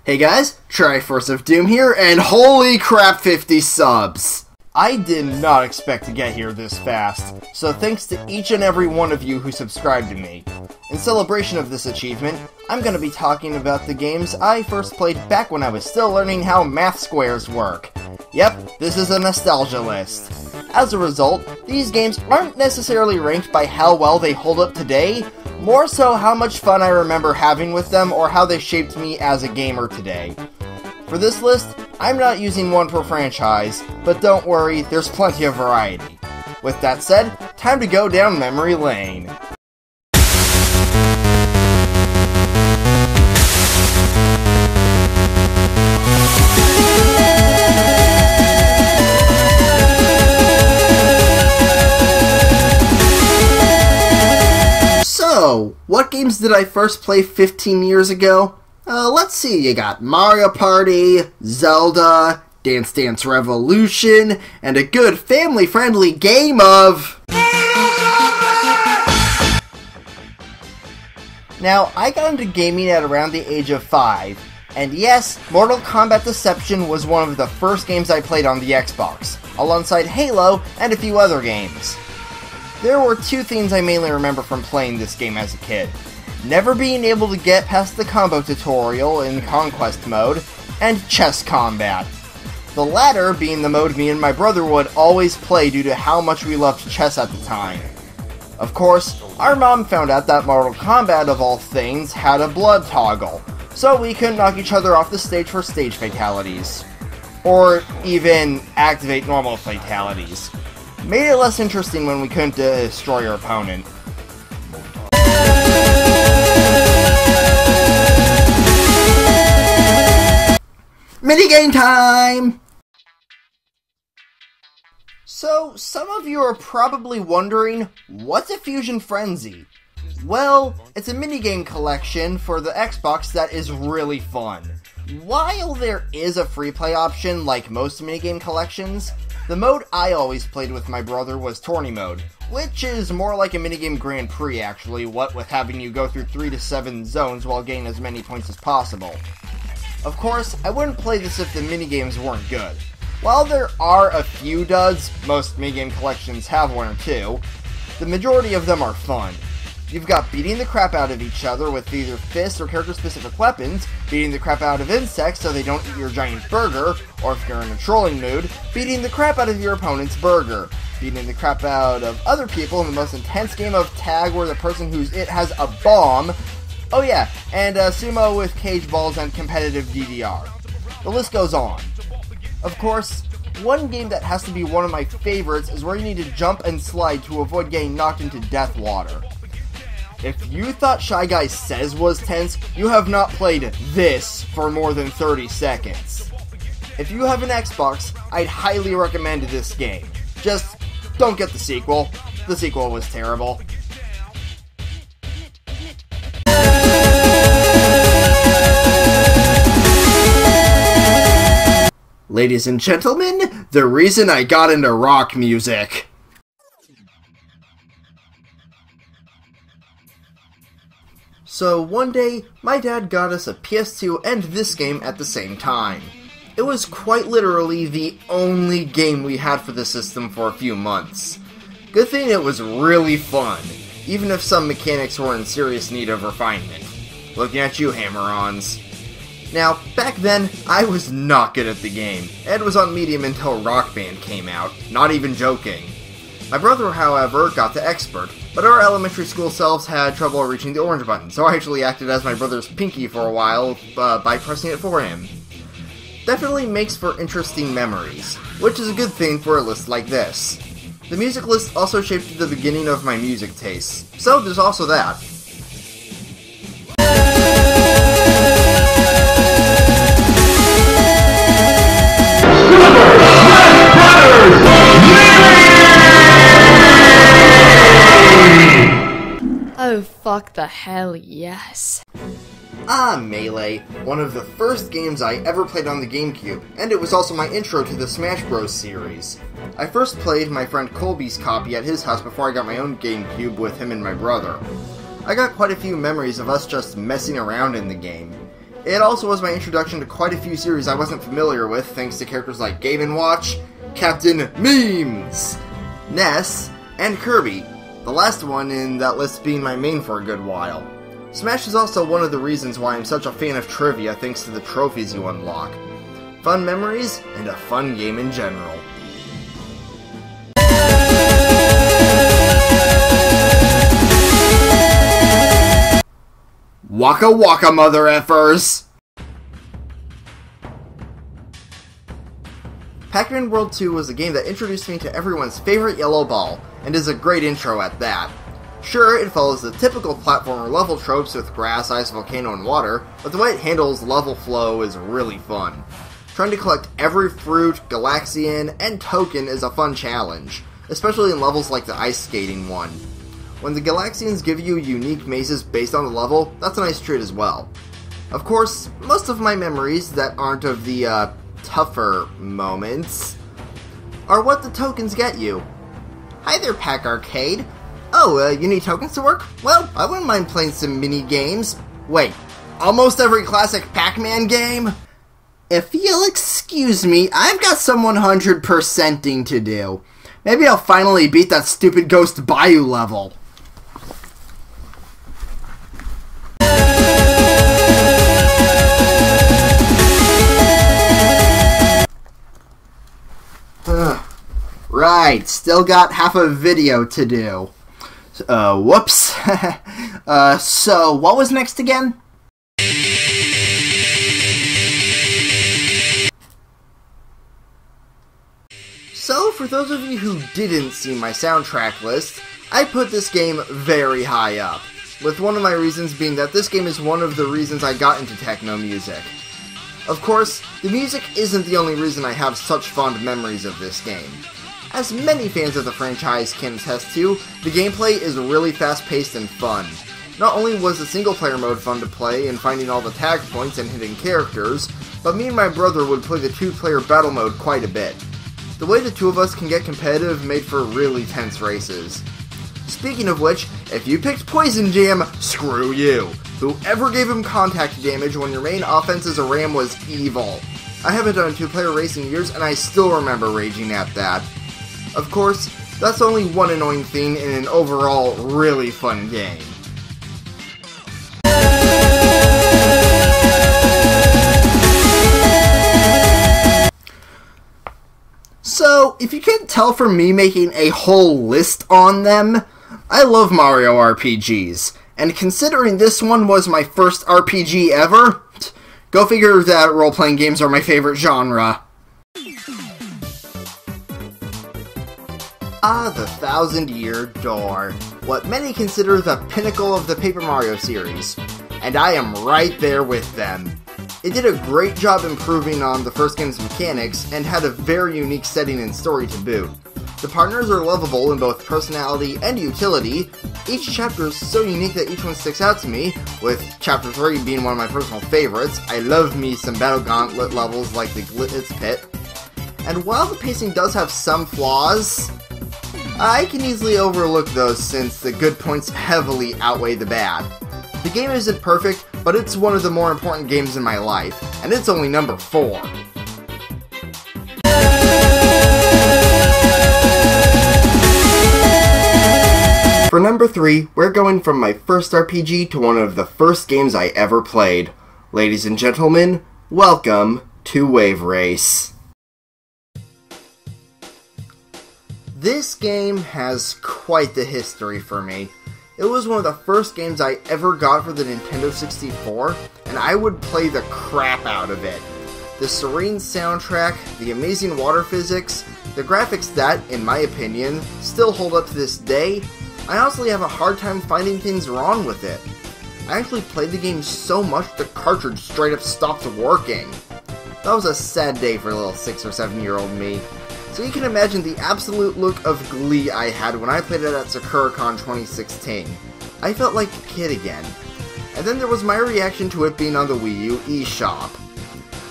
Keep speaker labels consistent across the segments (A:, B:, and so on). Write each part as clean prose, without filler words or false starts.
A: Hey guys, Triforce of Doom here, and holy crap, 50 subs! I did not expect to get here this fast, so thanks to each and every one of you who subscribed to me. In celebration of this achievement, I'm going to be talking about the games I first played back when I was still learning how math squares work. Yep, this is a nostalgia list. As a result, these games aren't necessarily ranked by how well they hold up today, more so how much fun I remember having with them or how they shaped me as a gamer today. For this list, I'm not using one per franchise, but don't worry, there's plenty of variety. With that said, time to go down memory lane. So, what games did I first play 15 years ago? Let's see, you got Mario Party, Zelda, Dance Dance Revolution, and a good family-friendly game of... Now, I got into gaming at around the age of 5, and yes, Mortal Kombat Deception was one of the first games I played on the Xbox, alongside Halo and a few other games. There were two things I mainly remember from playing this game as a kid. Never being able to get past the combo tutorial in Conquest mode, and chess combat. The latter being the mode me and my brother would always play due to how much we loved chess at the time. Of course, our mom found out that Mortal Kombat, of all things, had a blood toggle, so we couldn't knock each other off the stage for stage fatalities. Or even activate normal fatalities. Made it less interesting when we couldn't destroy our opponent. Minigame time! So, some of you are probably wondering, what's a Fusion Frenzy? Well, it's a minigame collection for the Xbox that is really fun. While there is a free play option like most minigame collections, the mode I always played with my brother was Tourney mode, which is more like a minigame Grand Prix actually, what with having you go through 3 to 7 zones while gaining as many points as possible. Of course, I wouldn't play this if the minigames weren't good. While there are a few duds, most minigame collections have one or two, the majority of them are fun. You've got beating the crap out of each other with either fists or character-specific weapons, beating the crap out of insects so they don't eat your giant burger, or if you're in a trolling mood, beating the crap out of your opponent's burger, beating the crap out of other people in the most intense game of tag where the person who's it has a bomb. Oh yeah, and sumo with cage balls and competitive DDR. The list goes on. Of course, one game that has to be one of my favorites is where you need to jump and slide to avoid getting knocked into death water. If you thought Shy Guy Says was tense, you have not played this for more than 30 seconds. If you have an Xbox, I'd highly recommend this game. Just don't get the sequel. The sequel was terrible. Ladies and gentlemen, the reason I got into rock music. So one day, my dad got us a PS2 and this game at the same time. It was quite literally the only game we had for the system for a few months. Good thing it was really fun, even if some mechanics were in serious need of refinement. Looking at you, Hammer-Ons. Now, back then, I was not good at the game. Ed was on medium until Rock Band came out, not even joking. My brother, however, got to expert, but our elementary school selves had trouble reaching the orange button, so I actually acted as my brother's pinky for a while by pressing it for him. Definitely makes for interesting memories, which is a good thing for a list like this. The music list also shaped the beginning of my music tastes, so there's also that.
B: Oh, fuck the hell, yes.
A: Melee, one of the first games I ever played on the GameCube, and it was also my intro to the Smash Bros. Series. I first played my friend Colby's copy at his house before I got my own GameCube with him and my brother. I got quite a few memories of us just messing around in the game. It also was my introduction to quite a few series I wasn't familiar with, thanks to characters like Game & Watch, Captain Memes, Ness, and Kirby, the last one in that list being my main for a good while. Smash is also one of the reasons why I'm such a fan of trivia, thanks to the trophies you unlock. Fun memories, and a fun game in general. Waka waka, mother effers! Pac-Man World 2 was a game that introduced me to everyone's favorite yellow ball, and is a great intro at that. Sure, it follows the typical platformer level tropes with grass, ice, volcano, and water, but the way it handles level flow is really fun. Trying to collect every fruit, Galaxian, and token is a fun challenge, especially in levels like the ice skating one. When the Galaxians give you unique mazes based on the level, that's a nice treat as well. Of course, most of my memories that aren't of the, tougher moments are what the tokens get you. Hi there, Pac Arcade. Oh, you need tokens to work? Well, I wouldn't mind playing some mini-games. Wait, almost every classic Pac-Man game? If you'll excuse me, I've got some 100%ing to do. Maybe I'll finally beat that stupid Ghost Bayou level. Right, still got half a video to do. Whoops. So, what was next again? So, for those of you who didn't see my soundtrack list, I put this game very high up, with one of my reasons being that this game is one of the reasons I got into techno music. Of course, the music isn't the only reason I have such fond memories of this game. As many fans of the franchise can attest to, the gameplay is really fast-paced and fun. Not only was the single-player mode fun to play and finding all the tag points and hitting characters, but me and my brother would play the two-player battle mode quite a bit. The way the two of us can get competitive made for really tense races. Speaking of which, if you picked Poison Jam, screw you! Whoever gave him contact damage when your main offense as a ram was evil. I haven't done two-player racing in years and I still remember raging at that. Of course, that's only one annoying thing in an overall really fun game. So, if you can't tell from me making a whole list on them, I love Mario RPGs, and considering this one was my first RPG ever, go figure that role-playing games are my favorite genre. Ah, the Thousand-Year Door, what many consider the pinnacle of the Paper Mario series, and I am right there with them. It did a great job improving on the first game's mechanics, and had a very unique setting and story to boot. The partners are lovable in both personality and utility. Each chapter is so unique that each one sticks out to me, with Chapter 3 being one of my personal favorites. I love me some Battle Gauntlet levels like the Glitz Pit. And while the pacing does have some flaws, I can easily overlook those since the good points heavily outweigh the bad. The game isn't perfect, but it's one of the more important games in my life, and it's only number 4. For number 3, we're going from my first RPG to one of the first games I ever played. Ladies and gentlemen, welcome to Wave Race. This game has quite the history for me. It was one of the first games I ever got for the Nintendo 64, and I would play the crap out of it. The serene soundtrack, the amazing water physics, the graphics that, in my opinion, still hold up to this day. I honestly have a hard time finding things wrong with it. I actually played the game so much the cartridge straight up stopped working. That was a sad day for little 6 or 7 year old me. So you can imagine the absolute look of glee I had when I played it at SakuraCon 2016. I felt like a kid again. And then there was my reaction to it being on the Wii U eShop.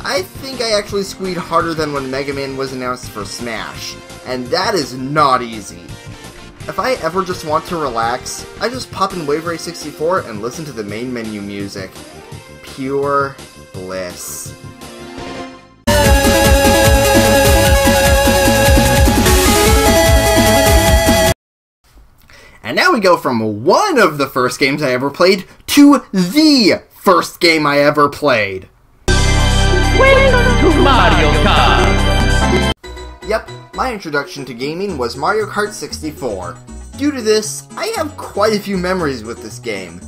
A: I think I actually squeaked harder than when Mega Man was announced for Smash, and that is not easy. If I ever just want to relax, I just pop in Wave Race 64 and listen to the main menu music. Pure bliss. And now we go from one of the first games I ever played to the first game I ever played.
C: Welcome to Mario Kart!
A: Yep, my introduction to gaming was Mario Kart 64. Due to this, I have quite a few memories with this game.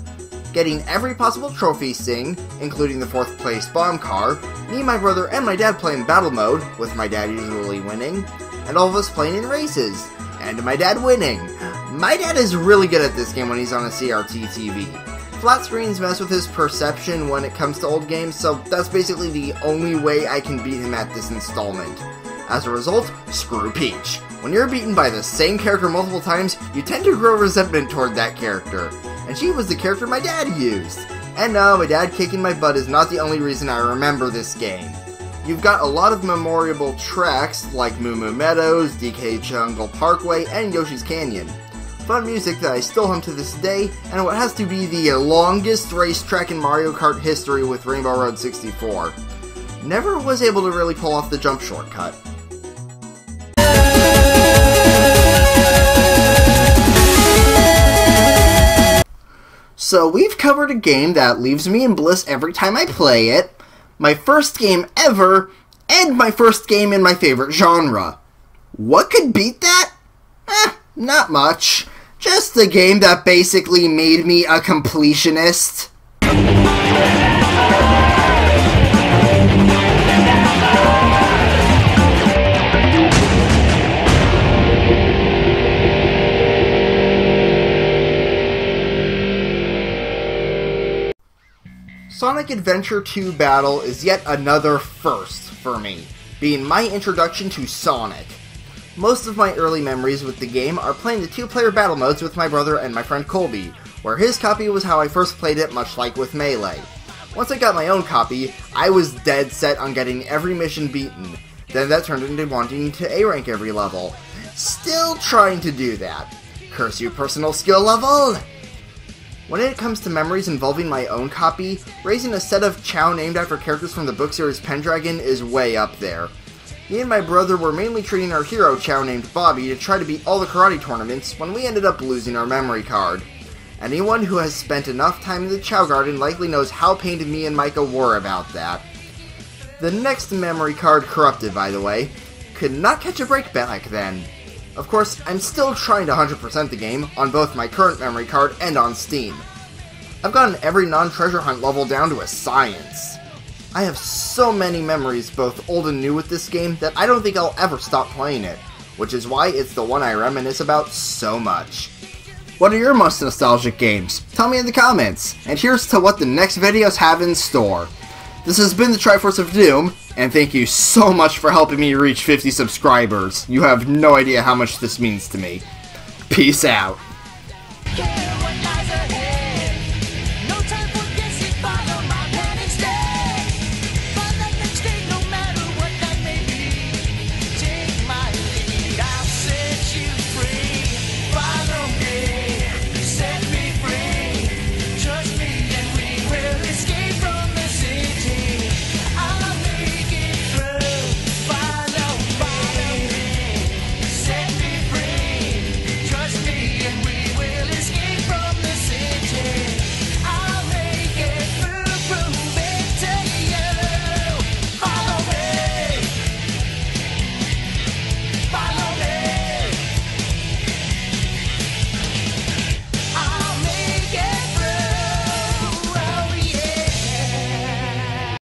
A: Getting every possible trophy sing, including the 4th place bomb car, me and my brother and my dad playing battle mode, with my dad usually winning, and all of us playing in races, and my dad winning. My dad is really good at this game when he's on a CRT TV. Flat screens mess with his perception when it comes to old games, so that's basically the only way I can beat him at this installment. As a result, screw Peach. When you're beaten by the same character multiple times, you tend to grow resentment toward that character. And she was the character my dad used. And no, my dad kicking my butt is not the only reason I remember this game. You've got a lot of memorable tracks like Moo Moo Meadows, DK Jungle Parkway, and Yoshi's Canyon. Fun music that I still hum to this day, and what has to be the longest racetrack in Mario Kart history with Rainbow Road 64. Never was able to really pull off the jump shortcut. So we've covered a game that leaves me in bliss every time I play it, my first game ever, and my first game in my favorite genre. What could beat that? Not much. Just a game that basically made me a completionist. Sonic Adventure 2 Battle is yet another first for me, being my introduction to Sonic. Most of my early memories with the game are playing the 2-player battle modes with my brother and my friend Colby, where his copy was how I first played it, much like with Melee. Once I got my own copy, I was dead set on getting every mission beaten. Then that turned into wanting to A-rank every level. Still trying to do that. Curse you, personal skill level! When it comes to memories involving my own copy, raising a set of Chow named after characters from the book series Pendragon is way up there. Me and my brother were mainly treating our hero Chow named Bobby to try to beat all the karate tournaments when we ended up losing our memory card. Anyone who has spent enough time in the Chow Garden likely knows how pained me and Micah were about that. The next memory card, corrupted by the way, could not catch a break back then. Of course, I'm still trying to 100% the game on both my current memory card and on Steam. I've gotten every non-treasure hunt level down to a science. I have so many memories, both old and new with this game, that I don't think I'll ever stop playing it, which is why it's the one I reminisce about so much. What are your most nostalgic games? Tell me in the comments, and here's to what the next videos have in store. This has been the Triforce of Doom, and thank you so much for helping me reach 50 subscribers. You have no idea how much this means to me. Peace out.